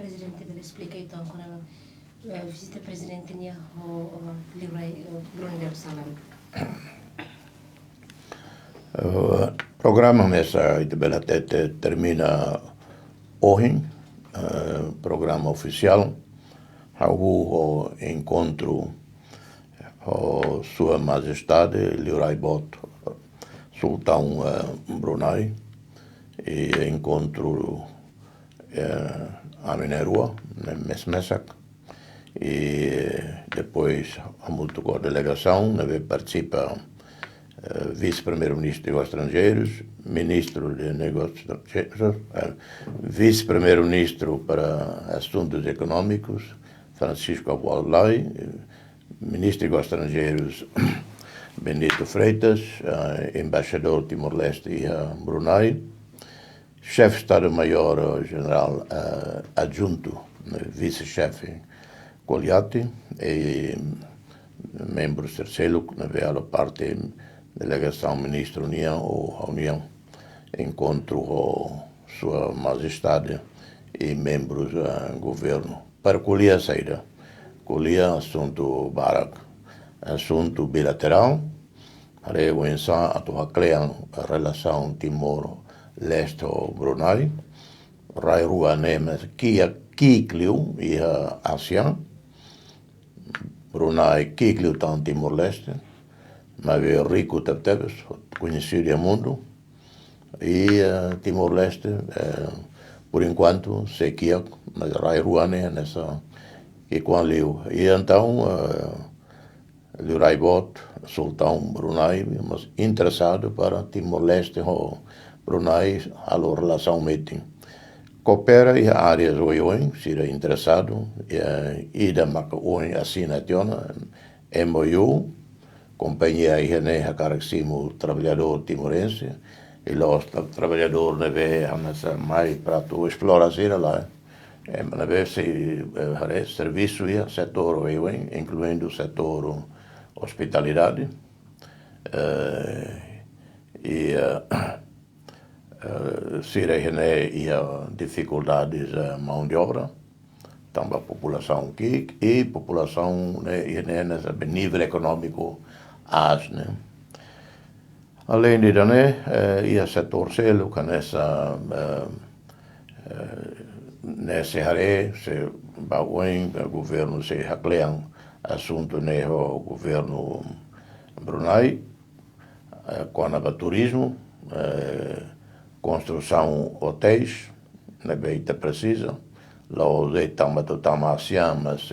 presidente dele explica então quando a visita presidente tinha o livre Brunel Salam. O programa nessa Itebellatete termina hoje, programa oficial. O encontro com Sua Majestade Liurai Bot, Sultão Brunei, e encontro a Minerua, Mesmesak, e depois a a delegação, participa vice-primeiro-ministro dos estrangeiros, ministro de negócios estrangeiros, vice-primeiro-ministro para assuntos econômicos, Francisco Abualai, ministro dos estrangeiros, Benedito Freitas, embaixador Timor-Leste e Brunei, chefe de Estado-Maior General adjunto, vice-chefe Coliati, e membros terceiros, na parte delegação ministro União ou União, encontro com Sua Majestade e membros do governo. Para colher a saída, colher assunto barak, assunto bilateral, o ensa a criar a relação Timor-Leste-Brunei, rai rua nemes Kikliu e a ASEAN, Brunei Kikliu tan Timor-Leste, mas é rico tebes, conhecido no mundo, e Timor-Leste, por enquanto, se quer, mas rai rua nessa que quando e então Liurai Bot, Sultão Brunei, mas interessado para Timor-Leste ou Brunei, a relação meeting. Coopera em áreas oioi, se é interessado, e da maca oi assinação, MOU, companhia INE, a caracimo trabalhador timorense, e os trabalhadores neve mais para tu explorar lá. Neve se serviço e setor oioi, incluindo o setor hospitalidade, e Sirene e dificuldades mão de obra, também a população aqui e a população nesse nível econômico né? Além de e o setor selo que nesse área se bauen o governo se haclean assunto o governo Brunei, quando há turismo, construção hotéis, na beita precisa, lá o tama ASEAN, mas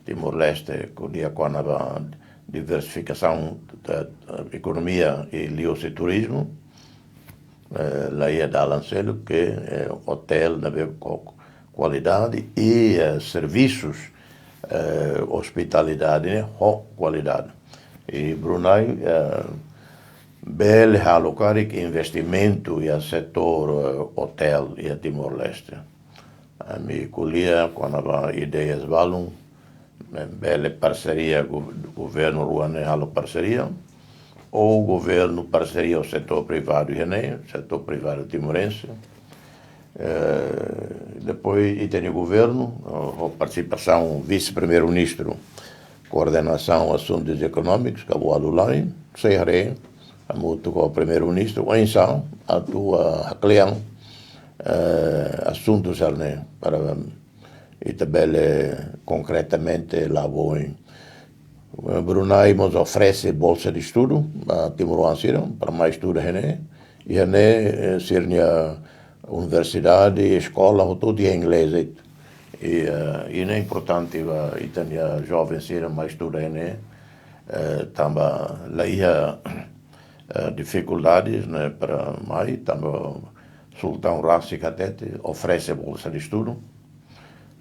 Timor-Leste, quando há diversificação da economia e lios e turismo, lá ia dar lancelo que hotel na qualidade e serviços hospitalidade de qualidade. E Brunei bel halocarik investimento e a setor hotel e a Timor-Leste. A mi colia quando há ideias valum, belle parceria governo ruane halo parceria, ou governo parceria o setor privado e setor privado timorense. Depois tem o governo, a participação vice-primeiro-ministro, coordenação assuntos econômicos, que é o Alulai, Seirei, a muito com o primeiro-ministro, o Insan, a tua cliente, assuntos para e também concretamente lá vou em Brunei nos oferece bolsa de estudo a Timor-Leste para mais estudo e ser na universidade, escola, tudo em inglês e é importante e tem jovens ser mais estudo também lá ia dificuldades para mais também Sultão Rassi Catete oferece bolsa de estudo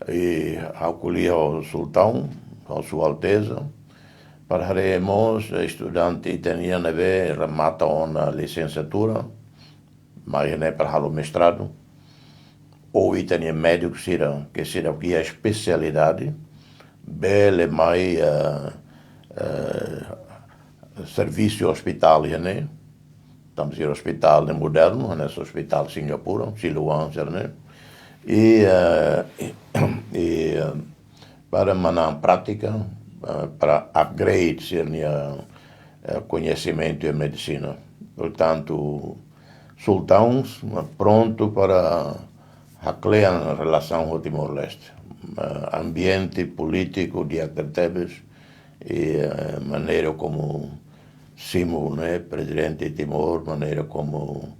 e acolher o Sultão, a Sua Alteza, para haremos estudante italiano remata uma licenciatura, mas não é para o mestrado, ou italiano médico que será o que é a especialidade, bele mais serviço hospital, né? Estamos no hospital moderno, nesse hospital Singapura, Siloam, né? E, para mandar prática, para upgrade seu conhecimento em medicina. Portanto, sultãos pronto para haclear a relação com Timor-Leste. Ambiente político de Acatebes e maneira como Simo, né, presidente de Timor, maneira como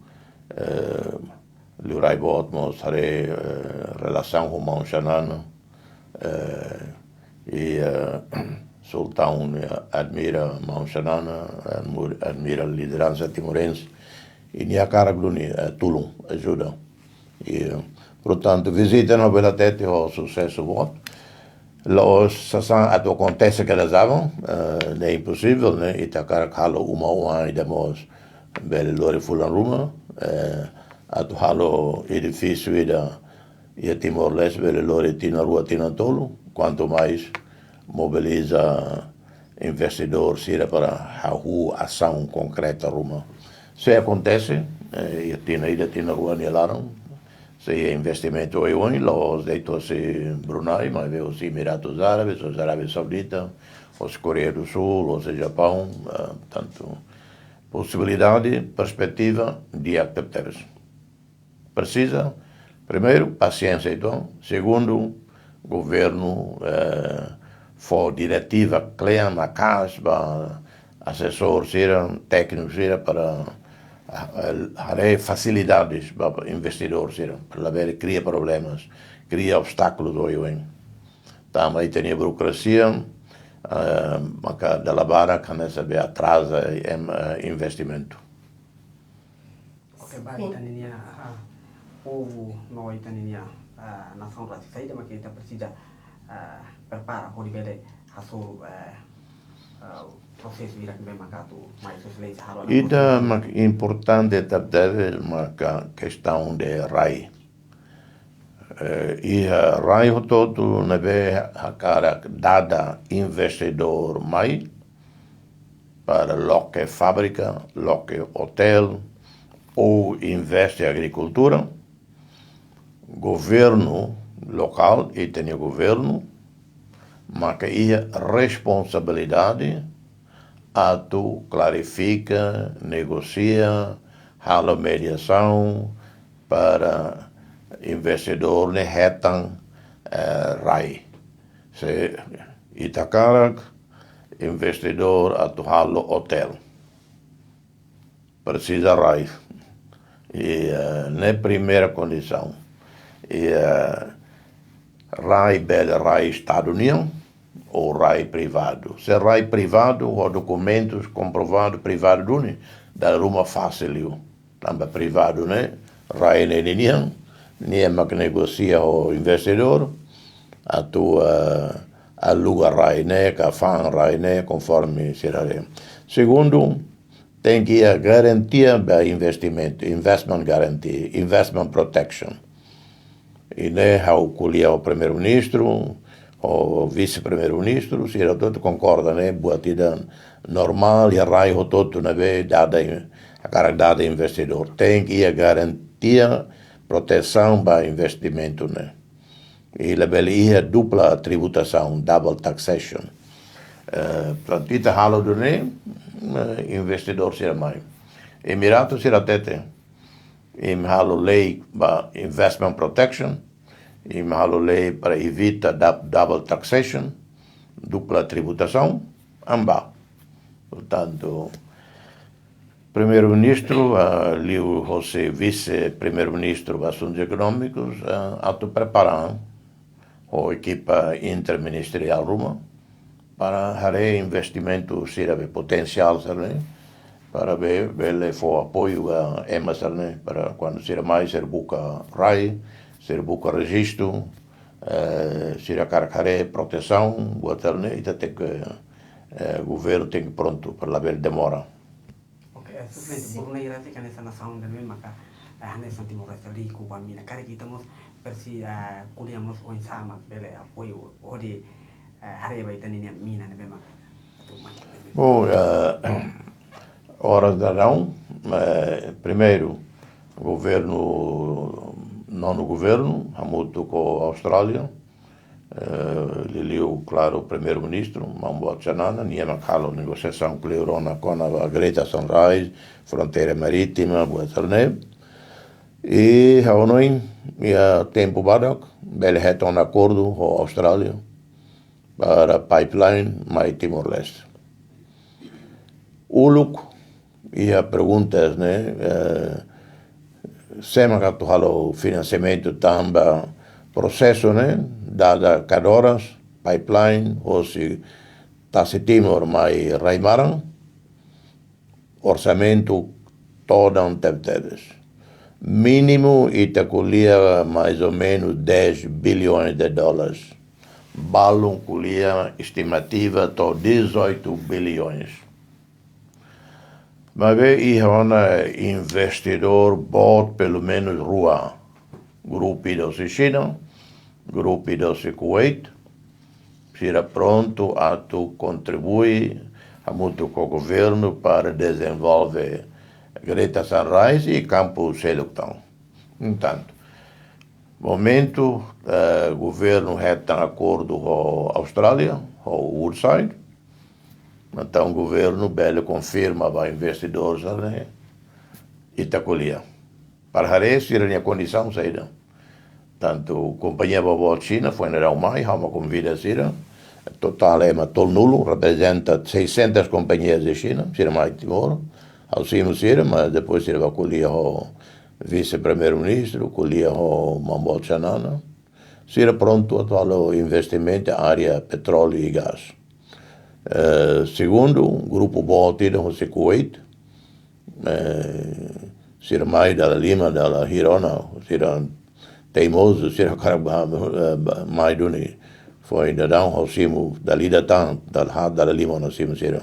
Liurai Botmos, relação com Mão Xanana, e Sultão admira Mão Xanana, admira a liderança timorense, e Niakara Gluni, Tulum, ajuda. E, portanto, visita no Belatete o sucesso bom. Los acontece que elas davam, é impossível, né? Itakara halo uma e demos bele lore fulan ruma, halo edifício e Timor-Leste bele lore tina rua tina tolo, quanto mais mobiliza investidor sira para a ação concreta ruma. Se acontece, e tina rua nielaram, se investimento hoje, os deitos Brunei, mas os Emirados Árabes, os Arábias Sauditas, os Coreia do Sul, os Japão, portanto, possibilidade, perspectiva de actores. Precisa, primeiro, paciência, então. Segundo, governo, for diretiva, clean, a casa, assessor, técnico, para haré facilidades para investidores, para ver cria problemas, cria obstáculos hoje. Também tem a burocracia, da labara que sabe atrasa investimento. Ok, baik taninya o noi taninya nação racista ida makita precisa prepara por ibele hasul processo ira que makato mais socialista halo. Ida importante também uma questão de RAI. E RAI todo neve a cara dada investidor mais para lo que fábrica, lo que hotel ou investe em agricultura, governo local e tem governo, mas que é responsabilidade a tu clarifica, negocia, hala mediação para investidor ne retan RAI. Se Itacarak, investidor a tu halo hotel. Precisa RAI. E na primeira condição. E RAI bel RAI Estado União ou RAI privado. Se RAI privado, ou documentos comprovados privado duni, dá uma fácil. Também privado, né? RAI nem ninguém, nem é que negocia o investidor, a tua aluga RAI, né? Que fan RAI, né? Conforme será. Segundo, tem que a garantia para investimento, investment guarantee, investment protection. E né, ao colher o primeiro-ministro, o vice-primeiro-ministro, se era todo concorda, né, batida normal e a raio todo na vez dada a cara dada investidor. Tem que a garantia, proteção para investimento, né. E a bela dupla tributação, double taxation. Portanto, ita halo do né, investidor será mais. Emiratos será tete. Im halo lei para investment protection, im halo lei para evitar double taxation, dupla tributação, amba. Portanto, primeiro-ministro, Liu José, vice-primeiro-ministro de assuntos econômicos, auto-preparar a equipa interministerial Roma para fazer investimento, potencial, para ver for apoio a EMAS, para quando ser mais ser buca RAI, ser buca registro, ser caracare proteção, botar, e tem que o governo tem que pronto para ver demora. Ok, simplesmente por uma irasi kan essa nação da mesma maka nessa Timor-Leste rico com a mina cara que estamos persi kuliamos o insama bele apoio odi hareba itania mina na mesma. Bom, horas darão. Primeiro, o governo no governo, muito com a Austrália, Liliu, claro, o primeiro-ministro, Mambo Chanana, Niema Kalo, negociação com a Greta Thunberg, fronteira marítima, Buetarne. E a ONU, há tempo badak, ele heta um acordo com a Austrália para pipeline mais Timor-Leste. Uluk, e a perguntas, né, sema que tu halo financiamento também processo, né, dada cadoras, pipeline, ou se Tassi Timor mais Raimaran, orçamento todo um teve. Mínimo itaculia mais ou menos 10 bilhões de dólares. Balum culia estimativa de 18 bilhões. Mas aí investidor bot pelo menos rua. Grupo da China, grupo da Kuwait, será pronto a tu contribuir a muito com o governo para desenvolver Greta Thunberg e campo selectão. Entanto, momento, o governo está em acordo com a Austrália, com o Woodside, então o governo belo confirma para investidores ali, Itacolia. Para isso, era a condição saída. Tanto a companhia Bobo China foi na Raumai, há uma convida a total é todo nulo, representa 600 companhias de China, será mais Timor, ao cimo será, mas depois será colher o vice-primeiro-ministro, colher o Mambo Chanana, será pronto o investimento na área petróleo e gás. Segundo, um grupo bom tido no Kuwait, será mais da Lima, da Hirona, será teimoso, será mais do que foi da down ao cimo, dali da Lima no cimo será.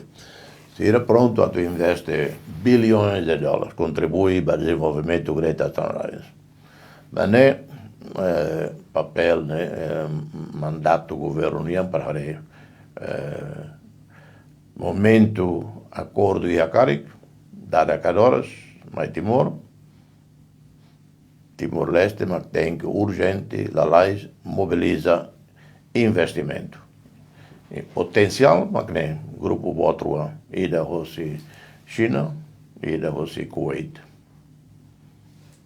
Será pronto a investir bilhões de dólares, contribui para o desenvolvimento do Greta Thunberg. Mas né, papel, né, mandato do governo para momento acordo e acaric, dada cadoras, mais Timor-Leste, mas tem que urgente, a lei mobiliza investimento. E potencial, mas nem grupo Botrua, e da China, e da Kuwait.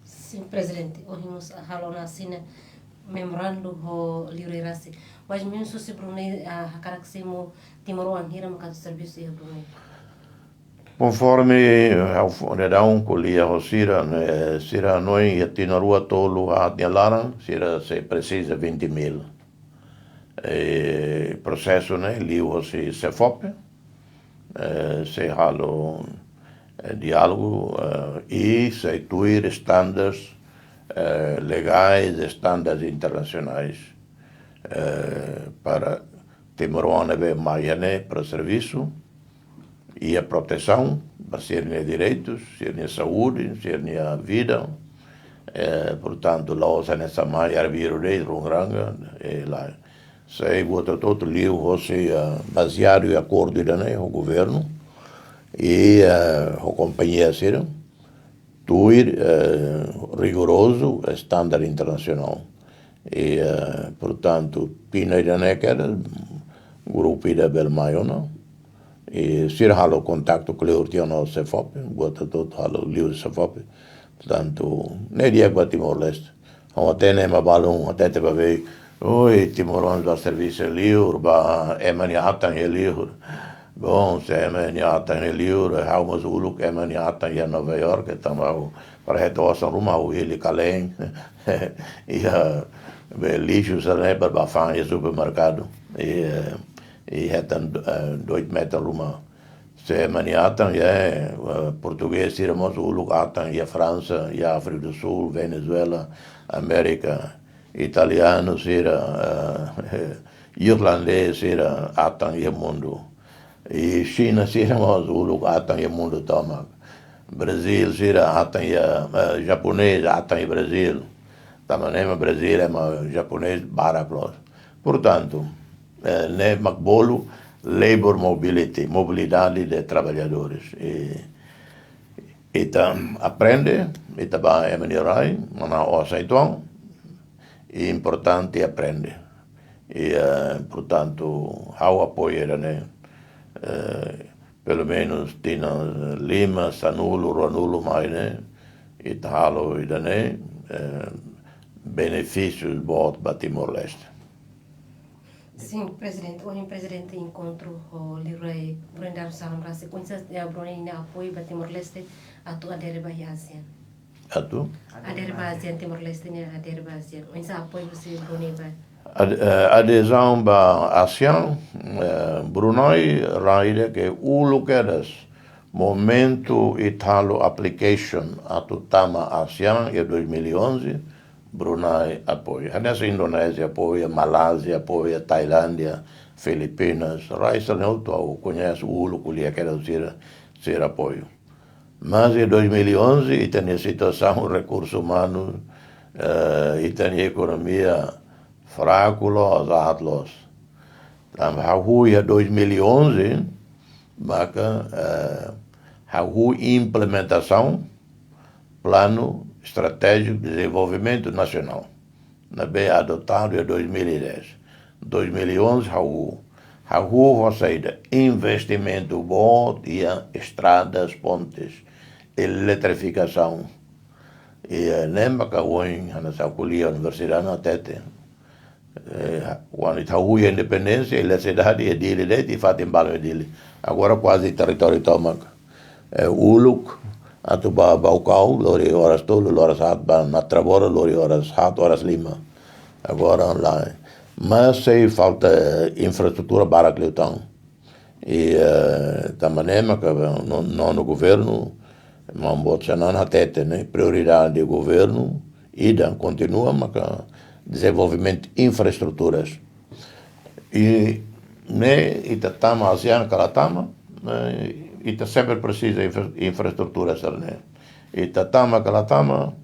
Sim, presidente, ouvimos a halona assim, memorando o livre raci. Mas mesmo se Brunei a caraximo Timor Anhira macato serviço e Brunei. Conforme a redão colia o Sira noi e Tinorua tolo a Dialaran, Sira se precisa 20 mil. Processo, né, liu se FOP, se halo diálogo e se tuir estándares legais, estándares internacionais para Timor-Leste ver mais para serviço e a proteção, para serem direitos, serem saúde, serem a vida. Portanto, lá os nessa mais arbiro de Rungranga, lá sei bota todo liu você baseado em acordo né o governo e a companhia será tuir rigoroso estándar internacional e portanto pina né que era grupo da Belmaiona e se halo contato com o Urtiano Cefop, bota todo halo liu Cefop, portanto nem dia para Timor-Leste, até nem uma balão até te vai ver, oi Timor-Leste dá serviço liu, ba emaniatan e liu, bom se emaniatan e liu, há Zulu que emaniatan em Nova York, também para retornar rumah o ele calém e lixo né para bafar em supermercado e hetan 2 metros uma se maniatan português irmãos o lugar e a França e a África do Sul, Venezuela, América, italiano será irlandês será atan e mundo e China será o lugar atan e mundo toma Brasil será atan e japonês atan e Brasil também Brasil é japonês baraplos portanto né macbolo labor mobility, mobilidade de trabalhadores e aprende e também é melhorar mana o aceitão e importante aprender. E, portanto, ao apoio, né? Pelo menos tinha Lima, Sanulo, Ranulo, mais, né? E tal, né? Benefícios para Timor-Leste. Sim, presidente. Hoje o presidente encontro o Leroy Brendar Salam Rasi. Coisas de Brunei apoio para Timor-Leste atau adere ba ASEAN. Atu? Adere ba ASEAN Timor-Leste ne adere ba ASEAN. Coisas apoio você Brunei ba. Adesão para ASEAN, Brunei, raide que o lugares momento Italo application atu tama ASEAN em 2011, Brunei apoia. Nessa Indonésia apoia, Malásia apoia, Tailândia, Filipinas, raíssa neuto conhece o lugar que quer ser apoio. Mas em 2011 e tem situação recursos humanos e tem economia fraco los atlos. Em 2011 maka implementação plano estratégico de desenvolvimento nacional na bem adotado em 2010. 2011 hau saída investimento bom e estradas, pontes, eletrificação. E lembra que hoje na escola universidade na tete quando está a independência, ele é cidade é dele, e faz embalo dele. Agora quase território toma. Uluk, atuba Baucau, lori horas tolo, horas hat, na Trabora, lori horas hat, horas Lima. Agora lá. Mas se falta infraestrutura para Cleutão. E também que não no governo, mas botar na tete, né? Prioridade do governo, ida continua, mas desenvolvimento de infraestruturas. E tama ASEAN kalatama, sempre precisa infraestruturas, né? Tama kalatama,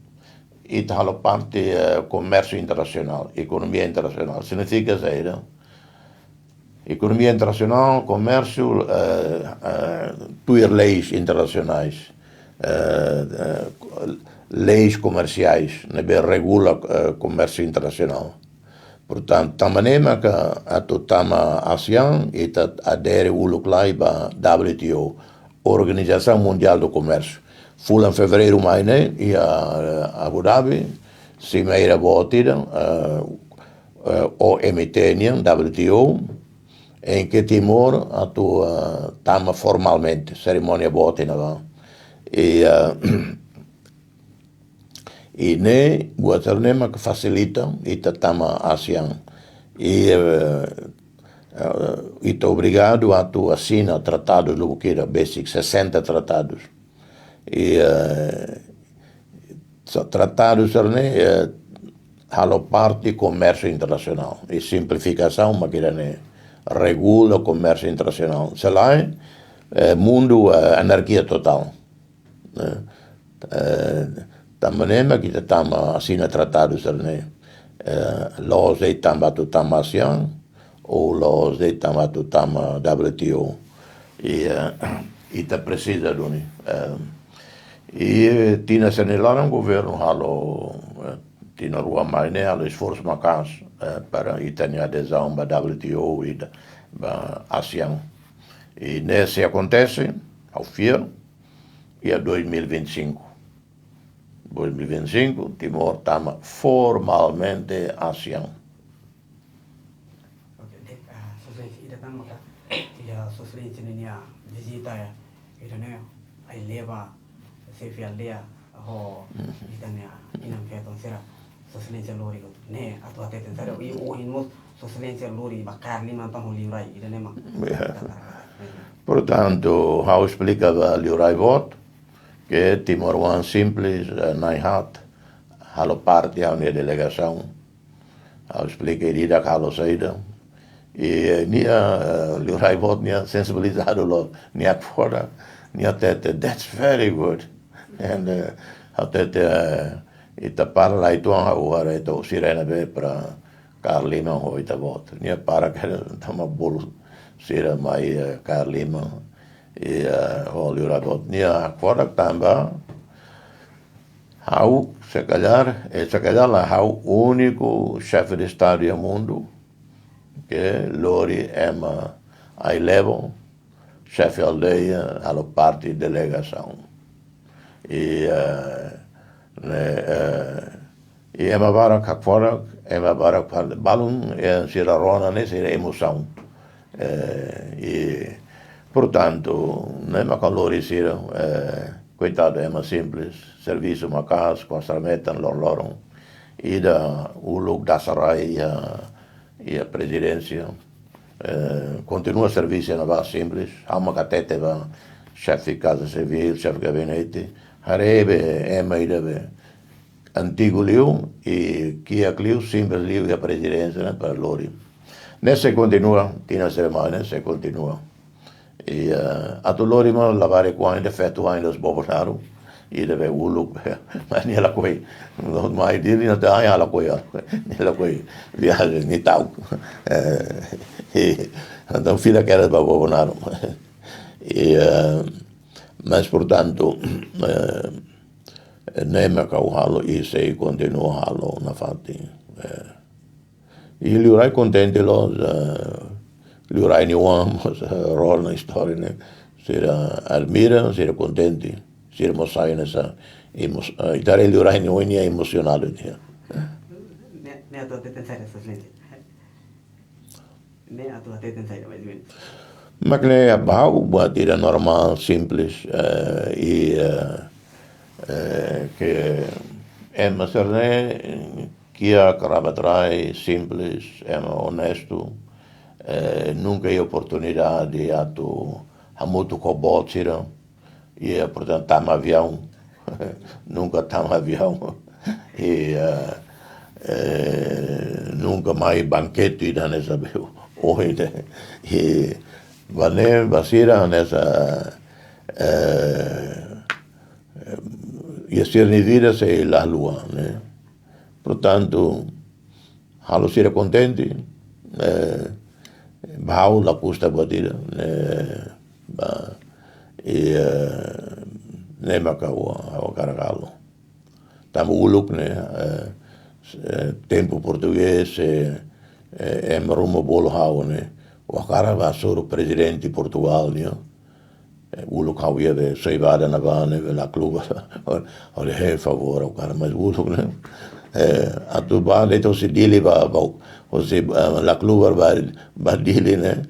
halo parte comércio internacional, economia internacional. Significa dizer, economia internacional, comércio, tuas leis internacionais, leis comerciais, né, regula comércio internacional. Portanto, também que a tama ASEAN e adere o lugar para WTO, Organização Mundial do Comércio. Fui em fevereiro, mais, né, e a Abu Dhabi, cimeira botida, OMT, WTO, em que Timor atua tama formalmente, cerimônia botida. E ne buatarnema que facilita e tama ASEAN e está obrigado a tu assina tratados do que era basic 60 tratados e tratados né halo parte comércio internacional e simplificação mas que né regula o comércio internacional se lá mundo anarquia total né? Também que estamos assina tratados né los de tama ASEAN ou los de tama WTO e tá precisa doni e tinha se lá no governo halo tinha rua mais né halo esforço macas para e tem adesão para WTO e para ASEAN e nesse acontece ao fim e a 2025 Timor estama formalmente ASEAN. Soslensi ida tama ka ida soslensi ni a visita ya ida ne ai leva sefi aldea ho ida ne inam feton sera soslensi lori ko ne atu ateten sera i o inmo soslensi lori bakar lima tamo livrai ida ne ma. Portanto, how explicava Liurai Vot que Timor One simples não hat halo parte a minha delegação how expliquei ida halo saída e nia Liurai Vot nia sensibilizado lo nia fora nia tete that's very good and tete ita para lá itu agora itu sirena be para Carlima ho ita vot nia para que tama bolo sira mai Carlima e Liurai Vot nia fora tamba Hau, se calhar lá, o único chefe de Estado do mundo que Lori ema aí levam, chefe aldeia, a parte delegação. E ema bara kakfora, ema bara balun, sira rona, né, sira emoção. E, portanto, né, ma com Lori sira, coitado, é mais simples, serviço uma casa, com a sarmeta, lorloram, e da o look da sarai e a presidência, continua serviço na base simples, há uma catete, chefe de casa civil, chefe de gabinete, harebe, deve antigo liu, e que a liu, simples liu e a presidência, né, para Lori. Nesse continua, tinha cerimônia, se continua. E a tu Lori ma lavare qua in defetto ainda os Bolsonaro e deve ulu mas nela coi não mais dele não tem ela coi nela coi viagem ni tal e então filha que era para Bolsonaro e mas portanto nema kau halo e sei continua halo na fatti e lui rai contente lo lui rai ni uomo rol na storia ne sera admira sera contenti sera mosai nessa itare lui rai ni uomo emozionale ne a tua teten sai essa gente ne a tua teten sai mais bem ma que é bau buat ira normal simples e que é mas que a carabatrai simples é honesto nunca há oportunidade a tu a muito cobotira e portanto tam avião nunca tam avião e nunca mais banquete da nessa hoje e vané basira nessa e ser ni vida se la lua né portanto halo ser contente bau la custa batida e ne macau ao caragalo tamo uluk né tempo português é rumo bolo hau né o cara va soro presidente de Portugal né uluk hau ia de saivada na vane la clube olha é favor o cara mas uluk né a tu ba de to se dili ba você la clube ba dili né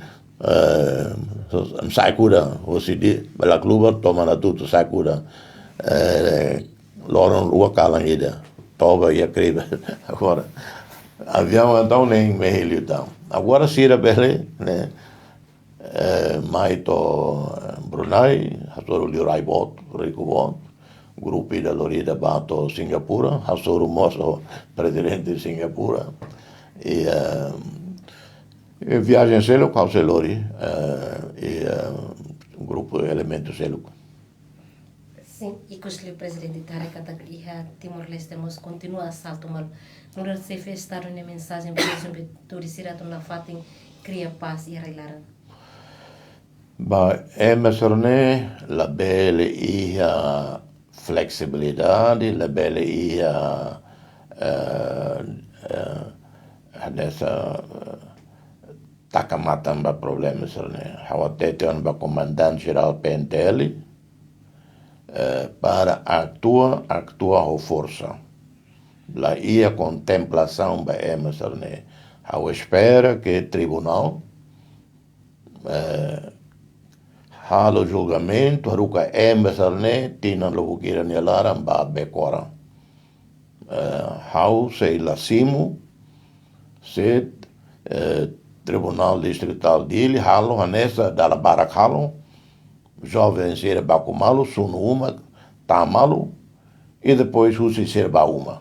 sai cura você di la clube toma na tudo sai cura loro rua cala ida toba ia creba agora avião então nem meio então agora se era bele né mai to Brunei hasoro lirai bot rico bot gruppi da Lorida bato Singapura hasoro moço presidente de Singapura e viagem selo com Lori e grupo elemento selo. Sim, e que o presidente Tarekat e Timor-Leste mos continua assalto mal não se fez estar uma mensagem por exemplo turisirato na fatin cria paz e arreglar. Ba emerson la belle ia flexibilidade, la belle ia nessa takamatan ba problema serne hawatete on ba comandante geral PNTL para actuar com força la ia contemplação ba emerson ao espera que tribunal halo julgamento haruka emerson tina lobukira nelara ba bekora how sei lasimu se tribunal distrital dele halo hanessa dala barak halo jovem ser bakumalo sunu uma tamalo e depois usa ser bauma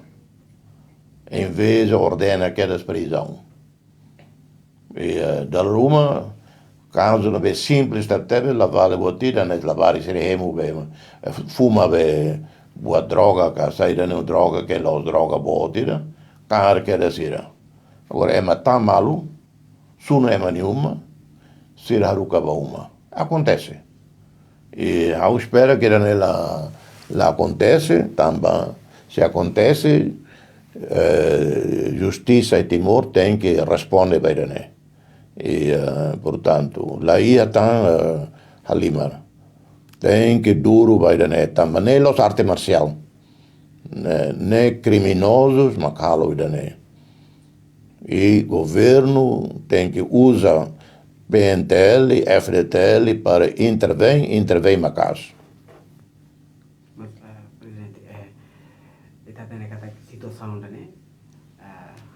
em vez ordena aquelas prisão e dala uma caso não é simples até lavar a botida né lavar se remo bem fuma bem boa droga que saída não droga que los droga botida cara que desira agora é matar malu suno é nenhuma se haruka bauma acontece e ao espera que ela acontece também Se acontece, justiça em Timor tem que responder para ele. E, portanto, lá está Halimar. Tem que duro para ele. Também nem os artes marciais. Nem criminosos, mas calo ele. E o governo tem que usar PNTL, FDTL para intervém na casa. Mas, presidente, está tendo aquela situação, né?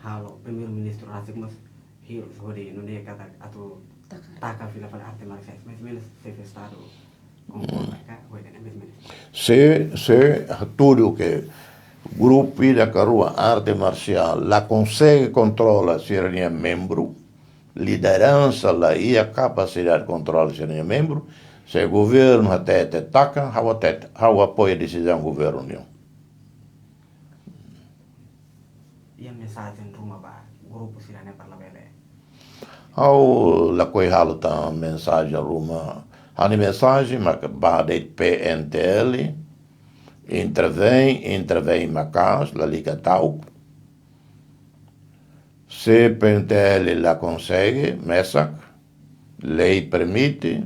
Halo, primeiro-ministro Rasik, mas hier sobre não é cada atu taka fila para arte marciais, mas menos se festado com cá, hoje né mesmo. Se tudo que grupo da carua arte marcial la consegue controla se é membro, liderança lá e a capacidade de controle se é membro, se o governo até ataca, how apoia a decisão do governo. E a mensagem ruma para grupo se não é para lá bele. How la coi halo ta mensagem ruma, a mensagem mas bade PNTL intervém na casa, la liga tau. Se PNTL la consegue, mesak, lei permite,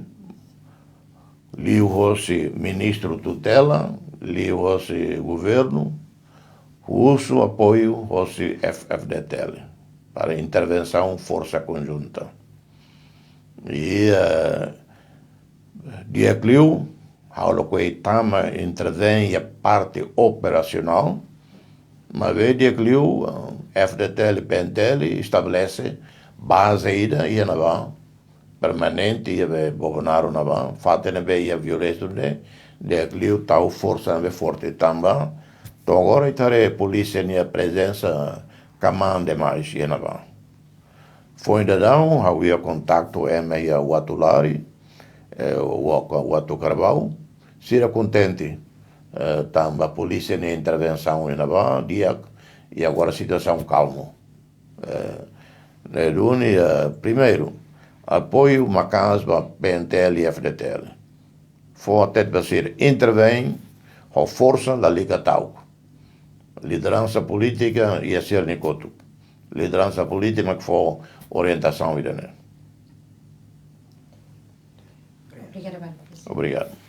liu hosi ministro tutela, liu hosi governo, uso apoio hosi FDTL para intervenção força conjunta. E dia cliu, Halo que tama intervém a parte operacional, mas veja que o FDTL e PNTL estabelece base ida e na permanente e a governar na van, fate na a violência de que o tal força na forte também, então agora itare polícia na presença comanda mais e na van. Foi ainda não, havia contato e a Watulari, o Watu Carvalho. Sira contente, a polícia na intervenção em Navã, e agora a situação calma. Primeiro, apoio Macasba, PNTL e FDTL. Foi até para ser intervém, com força da Liga Tau. Liderança política e a ser Nicoto. Liderança política que foi orientação. Obrigada, Obrigado.